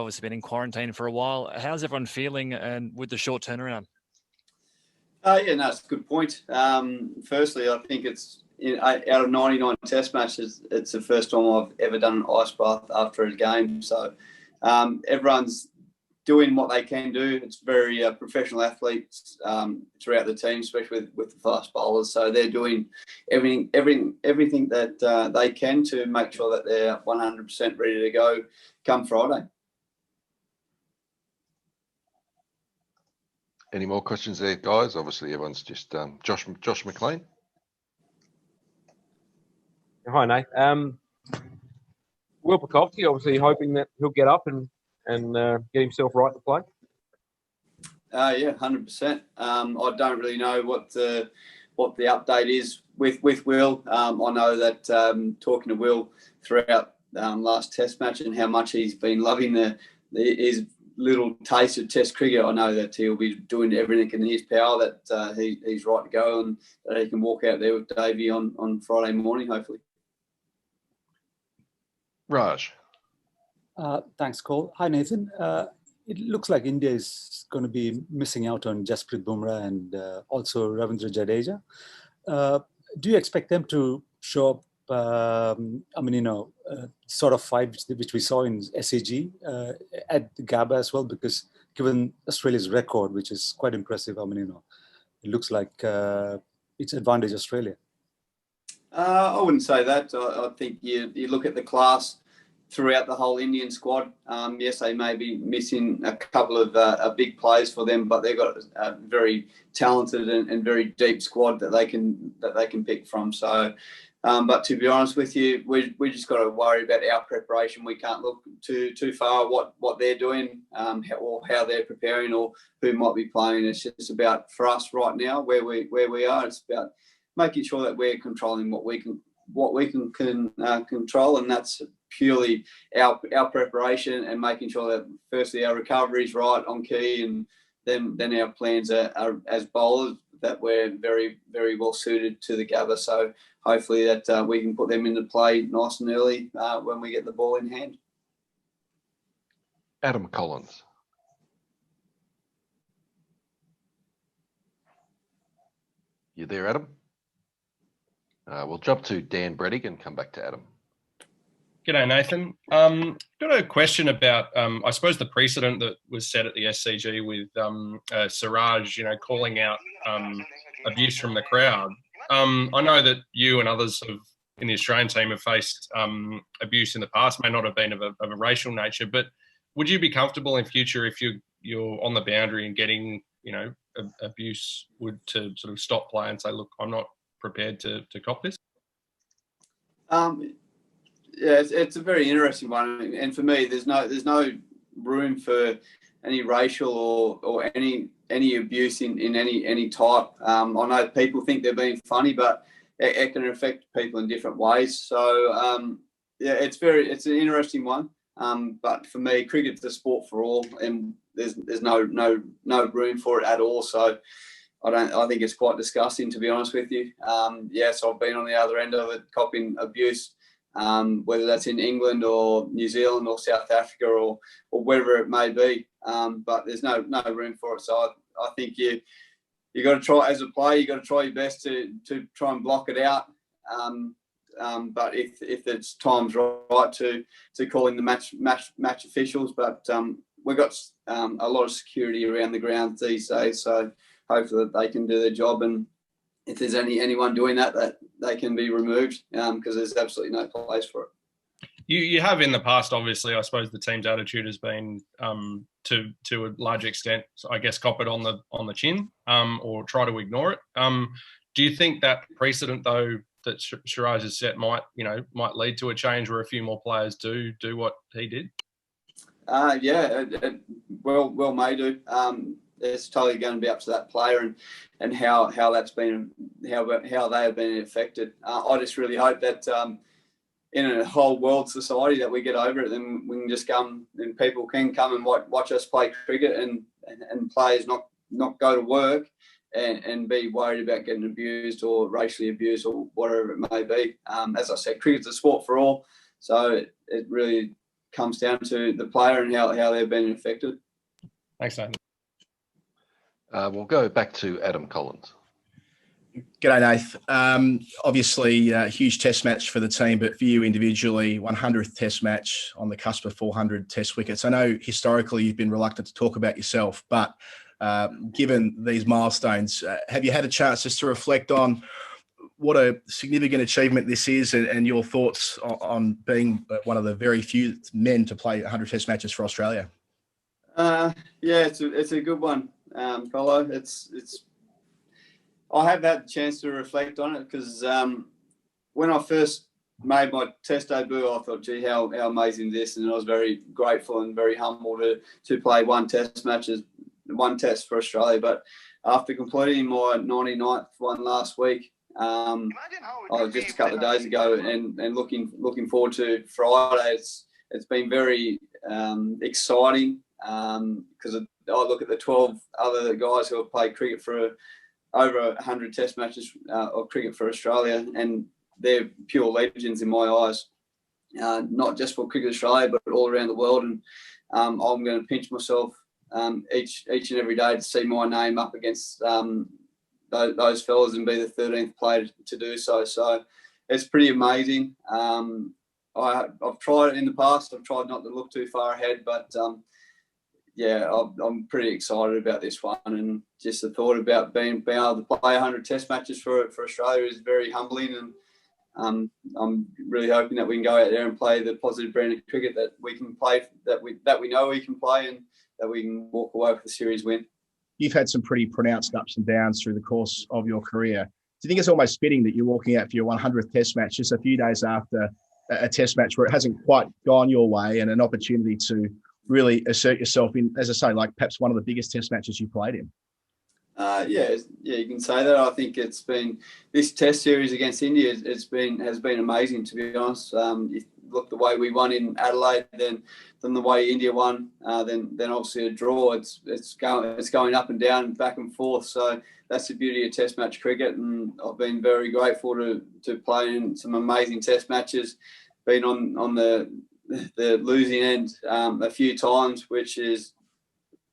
obviously been in quarantine for a while. How's everyone feeling and with the short turnaround? Yeah, no, it's a good point. Firstly, I think it's out of 99 test matches, it's the first time I've ever done an ice bath after a game. So everyone's doing what they can do. It's very professional athletes throughout the team, especially with the fast bowlers. So they're doing everything that they can to make sure that they're 100% ready to go come Friday. Any more questions there, guys? Obviously, everyone's just Josh McLean. Hi, Nate. Will Pucovski, obviously hoping that he'll get up and get himself right to play. Yeah, 100%. I don't really know what the update is with Will. I know that talking to Will throughout last Test match and how much he's been loving his little taste of Test cricket, I know that he'll be doing everything in his power that he's right to go and that he can walk out there with Davey on Friday morning, hopefully. Raj. Thanks, Cole. Hi, Nathan. It looks like India is going to be missing out on Jasprit Bumrah and also Ravindra Jadeja. Do you expect them to show up, sort of fight which we saw in SAG at the Gabba as well? Because given Australia's record, which is quite impressive, it looks like it's advantage Australia. I wouldn't say that. I think you look at the class throughout the whole Indian squad. Yes, they may be missing a couple of big players for them, but they've got a very talented and very deep squad that they can pick from. So, but to be honest with you, we just got to worry about our preparation. We can't look too far what they're doing, or how they're preparing, or who might be playing. It's just about, for us right now, where we are. It's about making sure that we're controlling what we can control, and that's purely our preparation and making sure that firstly our recovery is right on key, and then our plans are as bowlers that we're very, very well suited to the Gabba. So hopefully that we can put them into play nice and early when we get the ball in hand. Adam Collins. You there, Adam? We'll jump to Dan Brettig and come back to Adam. G'day, Nathan. Got a question about, I suppose, the precedent that was set at the SCG with Siraj, calling out abuse from the crowd. I know that you and others in the Australian team have faced abuse in the past, may not have been of a racial nature, but would you be comfortable in future if you're on the boundary and getting, abuse to sort of stop play and say, look, I'm not prepared to cop this? Yeah, it's a very interesting one, and for me, there's no room for any racial or any abuse in any type. I know people think they're being funny, but it can affect people in different ways. So yeah, it's an interesting one. But for me, cricket's a sport for all, and there's no room for it at all. So I think it's quite disgusting, to be honest with you. Yes, I've been on the other end of it, copping abuse, whether that's in England or New Zealand or South Africa or wherever it may be. But there's no room for it. So I think you got to try, as a player, you got to try your best to try and block it out. But if it's time's right to call in the match officials, but we've got a lot of security around the ground these days, so hopefully that they can do their job, and if there's anyone doing that they can be removed, because there's absolutely no place for it. You have in the past, obviously, I suppose the team's attitude has been to a large extent, I guess, cop it on the chin, or try to ignore it. Do you think that precedent, though, that Siraj has set might lead to a change where a few more players do what he did? Yeah, well may do. It's totally going to be up to that player and how that's been, how they have been affected. I just really hope that in a whole world society that we get over it, then we can just come and people can come and watch us play cricket, and players not go to work and be worried about getting abused or racially abused or whatever it may be. As I said, cricket's a sport for all, so it really comes down to the player and how they've been affected. Thanks, Nathan. We'll go back to Adam Collins. G'day, Nath. Obviously, a huge test match for the team, but for you individually, 100th test match on the cusp of 400 test wickets. I know historically you've been reluctant to talk about yourself, but given these milestones, have you had a chance just to reflect on what a significant achievement this is and your thoughts on being one of the very few men to play 100 test matches for Australia? Yeah, it's a good one, fellow. I have had a chance to reflect on it because when I first made my test debut, I thought, gee, how amazing this, and I was very grateful and very humble to play one test for Australia. But after completing my 99th one last week, just a couple of days ago, and looking forward to Friday, it's been very exciting because I look at the 12 other guys who have played cricket for over 100 test matches of cricket for Australia, and they're pure legends in my eyes, not just for Cricket Australia, but all around the world. And I'm going to pinch myself each and every day to see my name up against those fellas and be the 13th player to do so. So it's pretty amazing. I've tried it in the past. I've tried not to look too far ahead, but yeah, I'm pretty excited about this one, and just the thought about being able to play 100 test matches for Australia is very humbling, and I'm really hoping that we can go out there and play the positive brand of cricket that we can play, that we know we can play, and that we can walk away with the series win. You've had some pretty pronounced ups and downs through the course of your career. Do you think it's almost fitting that you're walking out for your 100th test match just a few days after a test match where it hasn't quite gone your way, and an opportunity to really assert yourself in, as I say, like perhaps one of the biggest test matches you played in? Yeah, you can say that. I think it's been this test series against India has been amazing, to be honest. You look the way we won in Adelaide, then the way India won, then obviously a draw. It's going up and down and back and forth. So that's the beauty of test match cricket, and I've been very grateful to play in some amazing test matches. Been on the losing end a few times, which is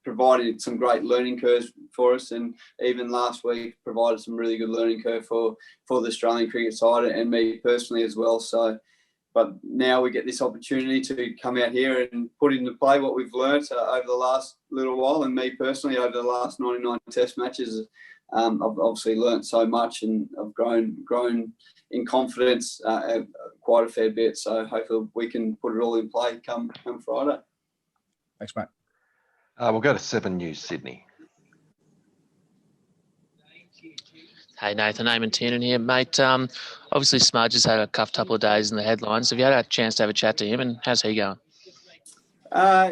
provided some great learning curves for us, and even last week provided some really good learning curve for the Australian cricket side and me personally as well. So, but now we get this opportunity to come out here and put into play what we've learnt over the last little while, and me personally over the last 99 test matches. I've obviously learnt so much, and I've grown in confidence quite a fair bit. So hopefully we can put it all in play come Friday. Thanks, mate. We'll go to 7 News Sydney. Hey Nathan, Eamon Tiernan here, mate. Obviously Smudge has had a couple of days in the headlines. Have you had a chance to have a chat to him, and how's he going? Yeah.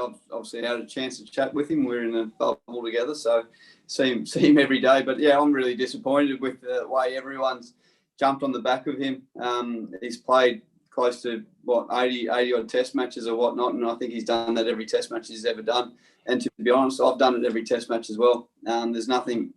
I've obviously had a chance to chat with him. We're in a bubble together, so see him every day. But yeah, I'm really disappointed with the way everyone's jumped on the back of him. He's played close to 80 odd test matches or whatnot, and I think he's done that every test match he's ever done. And to be honest, I've done it every test match as well. There's nothing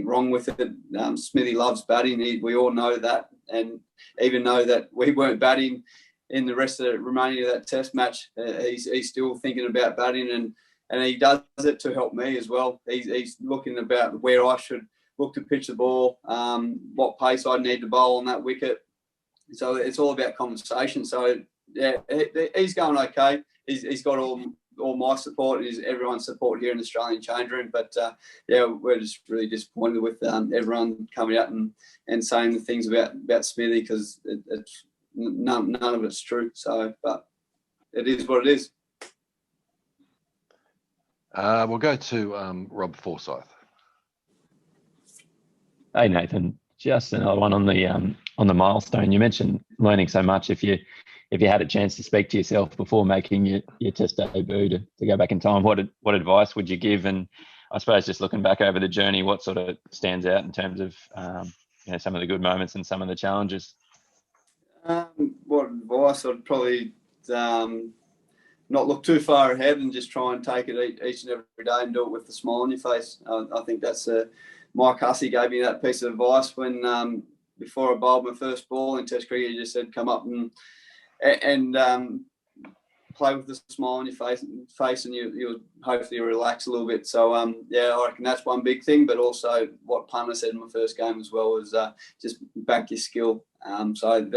wrong with it. Smithy loves batting. We all know that, and even know that we weren't batting in the rest of the remaining of that test match. He's still thinking about batting, and he does it to help me as well. He's looking about where I should look to pitch the ball, what pace I need to bowl on that wicket. So it's all about conversation. So yeah, he's going okay. He's got all my support, and everyone's support here in the Australian change room. But yeah, we're just really disappointed with everyone coming out and saying the things about Smithy, because it's none of it's true. So, but it is what it is. We'll go to Rob Forsyth. Hey Nathan, just another one on the milestone. You mentioned learning so much. If you had a chance to speak to yourself before making your test debut to go back in time, what advice would you give? And I suppose just looking back over the journey, what sort of stands out in terms of some of the good moments and some of the challenges? What advice? I'd probably not look too far ahead and just try and take it each and every day and do it with a smile on your face. I think that's Mike Hussey gave me that piece of advice when before I bowled my first ball in Test cricket. He just said, come up and play with a smile on your face and you'll hopefully relax a little bit. So, yeah, I reckon that's one big thing, but also what Punter said in my first game as well was just back your skill. So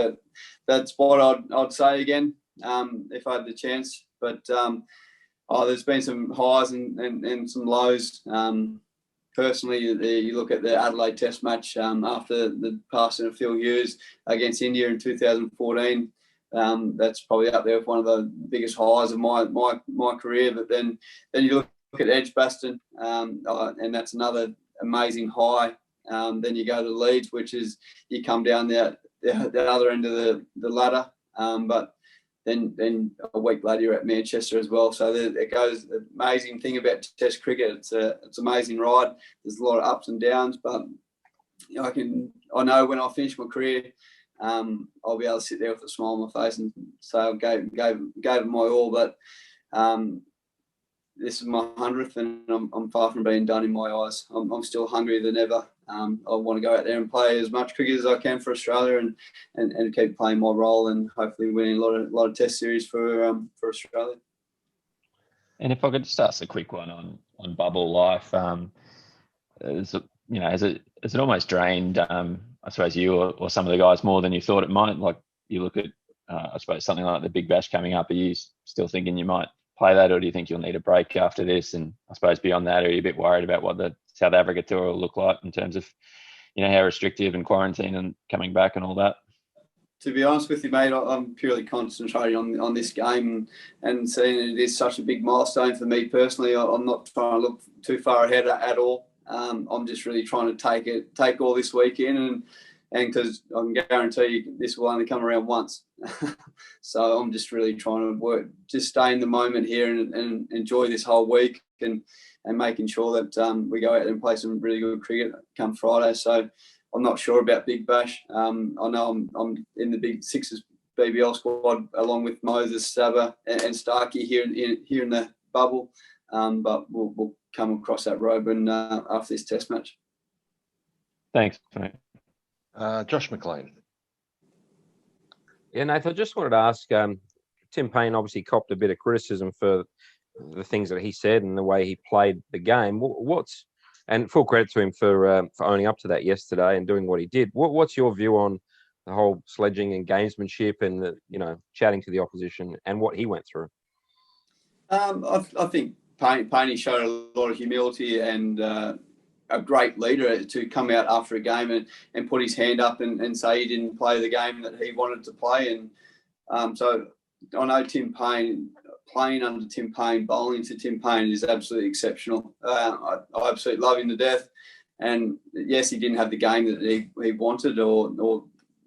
that's what I'd say again if I had the chance. But there's been some highs and some lows. Personally, you look at the Adelaide Test match after the passing of Phil Hughes against India in 2014. That's probably up there with one of the biggest highs of my career. But then you look at Edgbaston, and that's another amazing high. Then you go to Leeds, which is you come down the other end of the ladder. But then a week later you're at Manchester as well. So it goes. The amazing thing about Test cricket, it's an amazing ride. There's a lot of ups and downs, but I know when I finish my career, I'll be able to sit there with a smile on my face and say I gave it my all. But this is my 100th, and I'm far from being done in my eyes. I'm still hungrier than ever. I want to go out there and play as much cricket as I can for Australia, and keep playing my role, and hopefully winning a lot of Test series for Australia. And if I could just ask a quick one on bubble life, has it almost drained, I suppose, you or some of the guys more than you thought it might? Like, you look at, I suppose, something like the Big Bash coming up. Are you still thinking you might play that, or do you think you'll need a break after this? And I suppose beyond that, are you a bit worried about what the South Africa tour will look like in terms of, how restrictive and quarantine and coming back and all that? To be honest with you, mate, I'm purely concentrating on this game and seeing it is such a big milestone for me personally. I'm not trying to look too far ahead at all. I'm just really trying to take all this week in, and because I can guarantee you this will only come around once. So I'm just really trying to just stay in the moment here and enjoy this whole week and making sure that we go out and play some really good cricket come Friday. So I'm not sure about Big Bash. I know I'm in the Big Sixes BBL squad along with Moses, Saba and Starkey here in the bubble. But we'll come across that road after this Test match. Thanks, mate. Josh McLean. Yeah, Nathan, I just wanted to ask, Tim Payne obviously copped a bit of criticism for the things that he said and the way he played the game. And full credit to him for owning up to that yesterday and doing what he did. What's your view on the whole sledging and gamesmanship and chatting to the opposition and what he went through? I think Payne showed a lot of humility and a great leader to come out after a game and put his hand up and say he didn't play the game that he wanted to play. And so I know Tim Payne, playing under Tim Payne, bowling to Tim Payne is absolutely exceptional. I absolutely love him to death. And yes, he didn't have the game that he wanted or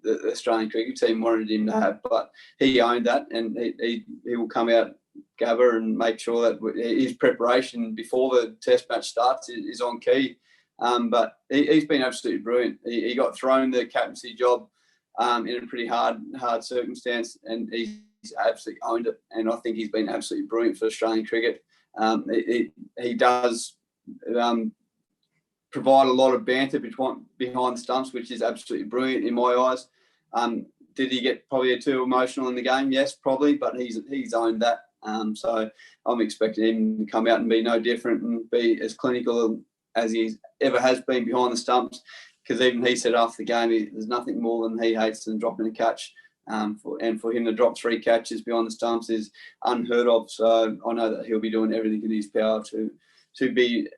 the Australian cricket team wanted him to have, but he owned that, and he will come out, Gabba, and make sure that his preparation before the Test match starts is on key. But he's been absolutely brilliant. He got thrown the captaincy job in a pretty hard circumstance, and he's absolutely owned it. And I think he's been absolutely brilliant for Australian cricket. He does provide a lot of banter behind the stumps, which is absolutely brilliant in my eyes. Did he get probably too emotional in the game? Yes, probably, but he's owned that. So I'm expecting him to come out and be no different and be as clinical as he ever has been behind the stumps, because even he said after the game, there's nothing more than he hates than dropping a catch. And for him to drop 3 catches behind the stumps is unheard of. So I know that he'll be doing everything in his power to be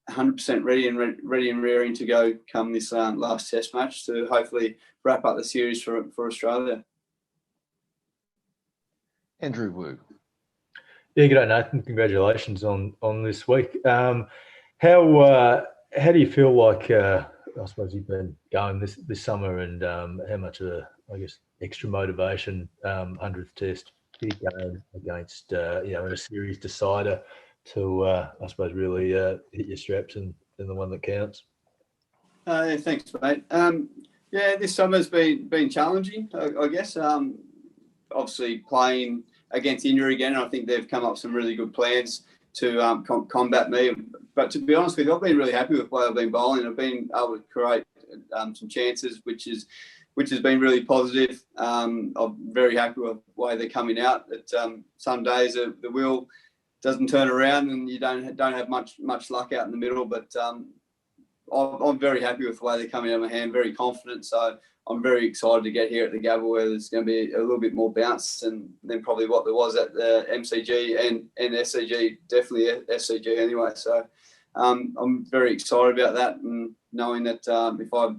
100% ready and rearing to go come this last Test match to hopefully wrap up the series for Australia. Andrew Wu. Yeah, good day, Nathan. Congratulations on this week. How do you feel like, I suppose you've been going this summer, and how much of extra motivation, 100th Test, big game against, in a series decider to, I suppose, really hit your straps and the one that counts? Yeah, thanks, mate. This summer's been challenging, I guess. Obviously playing against India again, and I think they've come up with some really good plans to combat me. But to be honest with you, I've been really happy with the way I've been bowling. I've been able to create some chances, which is which has been really positive. I'm very happy with the way they're coming out. Some days the wheel doesn't turn around and you don't have much luck out in the middle, but I'm very happy with the way they're coming out of my hand, very confident. So I'm very excited to get here at the Gabba, where there's going to be a little bit more bounce than probably what there was at the MCG and SCG, definitely SCG anyway. So I'm very excited about that, and knowing that if I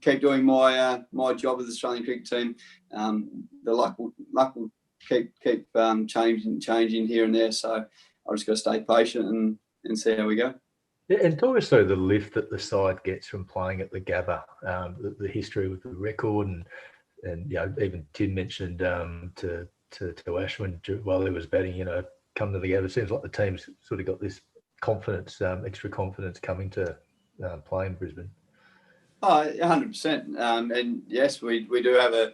keep doing my job as the Australian cricket team, the luck will keep changing here and there. So I just got to stay patient and see how we go. Yeah, and talk us through the lift that the side gets from playing at the Gabba, the history with the record, and even Tim mentioned to Ashwin while he was batting, come to the Gabba. It seems like the team's sort of got this confidence, extra confidence coming to play in Brisbane. Oh, 100%. And yes, we do have an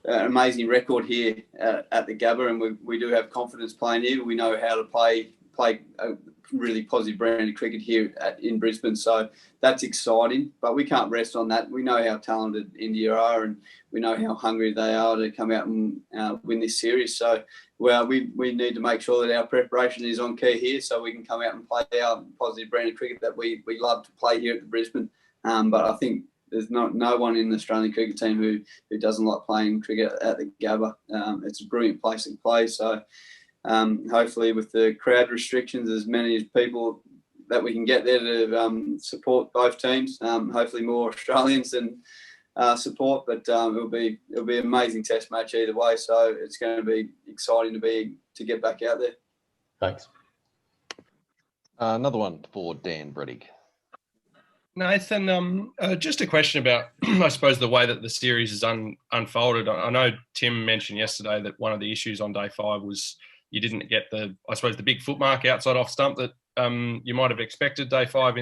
amazing record here at the Gabba, and we do have confidence playing here. We know how to play a really positive brand of cricket here in Brisbane, so that's exciting. But we can't rest on that. We know how talented India are, and we know how hungry they are to come out and win this series. So, we need to make sure that our preparation is on key here, so we can come out and play our positive brand of cricket that we love to play here at the Brisbane. But I think there's no one in the Australian cricket team who doesn't like playing cricket at the Gabba. It's a brilliant place to play. So hopefully with the crowd restrictions, as many as people that we can get there to support both teams. Hopefully more Australians than support, but it'll be an amazing test match either way. So it's going to be exciting to get back out there. Thanks. Another one for Dan Bredig. Nathan, just a question about, I suppose, the way that the series is unfolded. I know Tim mentioned yesterday that one of the issues on day 5 was you didn't get the big footmark outside off stump that you might have expected day 5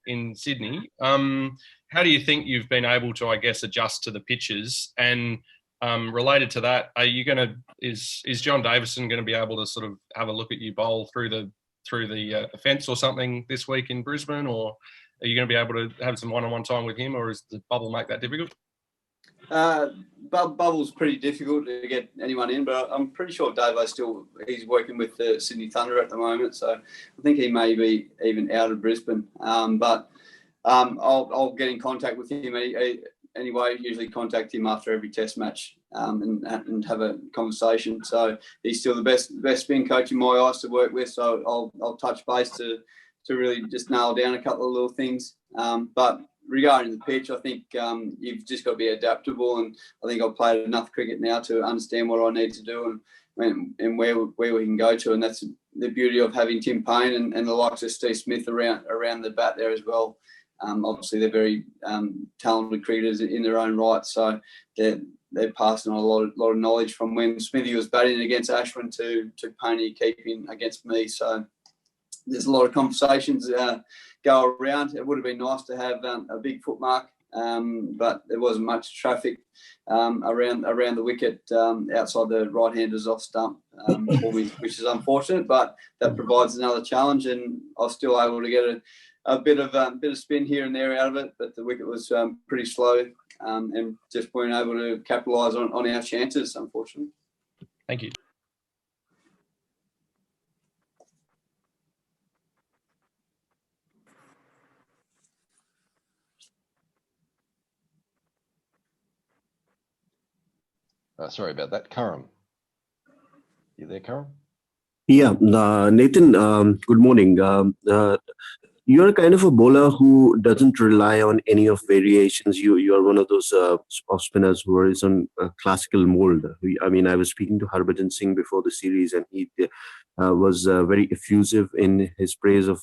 in Sydney. How do you think you've been able to, I guess, adjust to the pitches? And related to that, is John Davison going to be able to sort of have a look at you bowl through the fence or something this week in Brisbane, or are you going to be able to have some one-on-one time with him, or is the bubble make that difficult? Bubble's pretty difficult to get anyone in, but I'm pretty sure Davo he's working with the Sydney Thunder at the moment, so I think he may be even out of Brisbane. But I'll get in contact with him anyway. Usually contact him after every test match and have a conversation. So he's still the best spin coach in my eyes to work with. So I'll touch base to really just nail down a couple of little things. But regarding the pitch, I think you've just got to be adaptable, and I think I've played enough cricket now to understand what I need to do and where we can go to, and that's the beauty of having Tim Payne and the likes of Steve Smith around the bat there as well. Obviously, they're very talented cricketers in their own right, so they're passing on a lot of knowledge from when Smithy was batting against Ashwin to Payne keeping against me. So there's a lot of conversations go around. It would have been nice to have a big footmark, but there wasn't much traffic around the wicket outside the right-handers off stump, which is unfortunate, but that provides another challenge, and I was still able to get a bit of spin here and there out of it, but the wicket was pretty slow and just weren't able to capitalise on our chances, unfortunately. Thank you. Sorry about that. Karam. You there, Karam? Yeah, Nathan, good morning. You're kind of a bowler who doesn't rely on any of variations. You are one of those off spinners who is on classical mold. I mean, I was speaking to Harbhajan Singh before the series, and he was very effusive in his praise of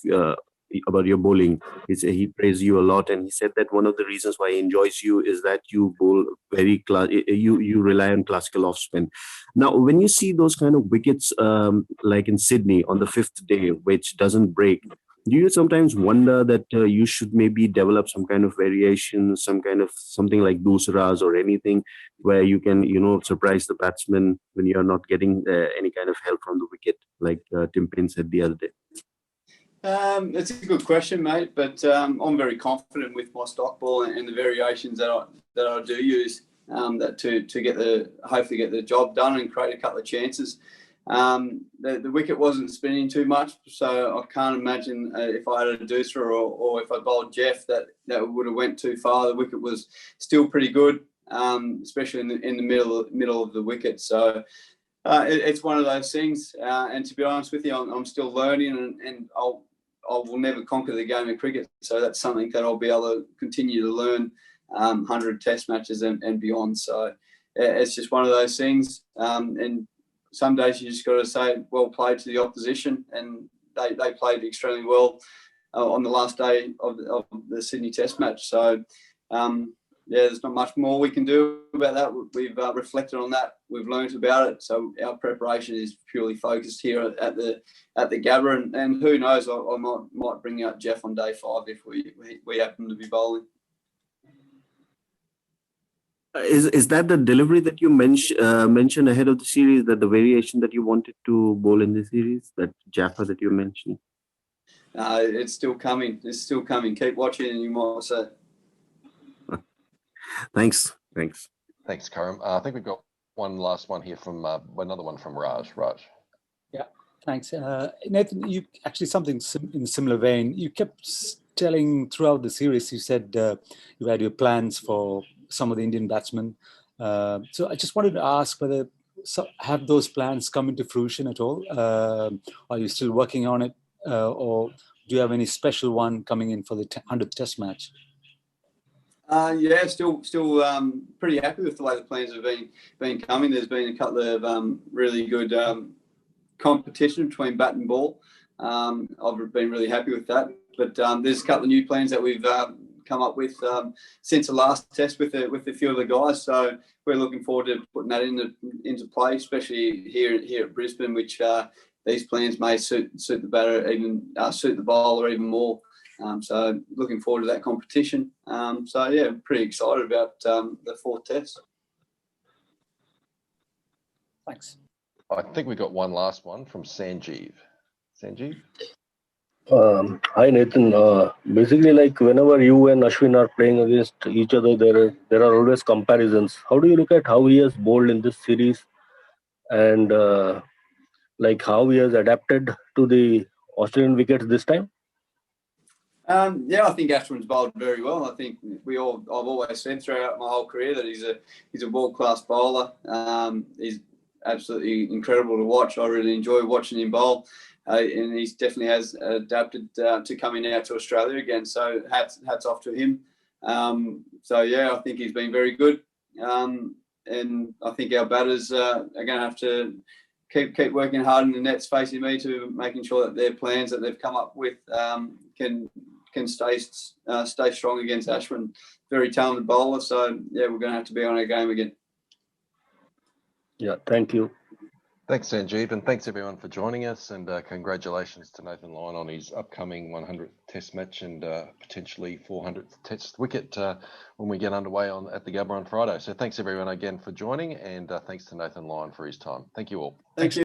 about your bowling. He praised you a lot, and he said that one of the reasons why he enjoys you is that you bowl you rely on classical off spin. Now, when you see those kind of wickets like in Sydney on the 5th day, which doesn't break, do you sometimes wonder that you should maybe develop some kind of variation, something like Dusaras or anything where you can, surprise the batsman when you're not getting any kind of help from the wicket, like Tim Payne said the other day? It's a good question, mate. But I'm very confident with my stock ball and the variations that I do use that to get hopefully get the job done and create a couple of chances. The wicket wasn't spinning too much, so I can't imagine if I had a deucer or if I bowled Jeff that would have went too far. The wicket was still pretty good, especially in the middle of the wicket. So it's one of those things. And to be honest with you, I'm still learning, and I will never conquer the game of cricket. So that's something that I'll be able to continue to learn 100 Test matches and beyond. So it's just one of those things. And some days you just got to say, well played to the opposition, and they played extremely well on the last day of the Sydney Test match. So, there's not much more we can do about that. We've reflected on that. We've learned about it. So our preparation is purely focused here at the Gabba, and who knows, I might bring out Jeff on day 5 if we happen to be bowling. Is that the delivery that you mentioned ahead of the series, that the variation that you wanted to bowl in the series, that Jaffa that you mentioned? It's still coming. It's still coming. Keep watching and you might see. Thanks. Thanks, Karam. I think we've got one last one here from another one from Raj. Yeah, thanks. Nathan, you actually something in a similar vein. You kept telling throughout the series, you said you had your plans for some of the Indian batsmen. So I just wanted to ask whether have those plans come into fruition at all? Are you still working on it? Or do you have any special one coming in for the 100th Test match? Yeah, still pretty happy with the way the plans have been coming. There's been a couple of really good competition between bat and ball. I've been really happy with that. But there's a couple of new plans that we've come up with since the last test with a few of the guys. So we're looking forward to putting that into play, especially here at Brisbane, which these plans may suit the batter suit the bowler even more. So looking forward to that competition. So yeah, pretty excited about the 4th test. Thanks. I think we got one last one from Sanjeev. Sanjeev? Hi Nathan. Basically, like whenever you and Ashwin are playing against each other, there are always comparisons. How do you look at how he has bowled in this series, and like how he has adapted to the Australian wickets this time? Yeah, I think Ashwin's bowled very well. I think I've always said throughout my whole career that he's a world-class bowler. He's absolutely incredible to watch. I really enjoy watching him bowl. And he definitely has adapted to coming out to Australia again. So hats off to him. So yeah, I think he's been very good. And I think our batters are going to have to keep working hard in the nets facing me to making sure that their plans that they've come up with can stay strong against Ashwin. Very talented bowler. So yeah, we're going to have to be on our game again. Yeah, thank you. Thanks, Sanjeev, and thanks everyone for joining us, and congratulations to Nathan Lyon on his upcoming 100th Test match and potentially 400th Test wicket when we get underway at the Gabba on Friday. So thanks everyone again for joining, and thanks to Nathan Lyon for his time. Thank you all. Thank you.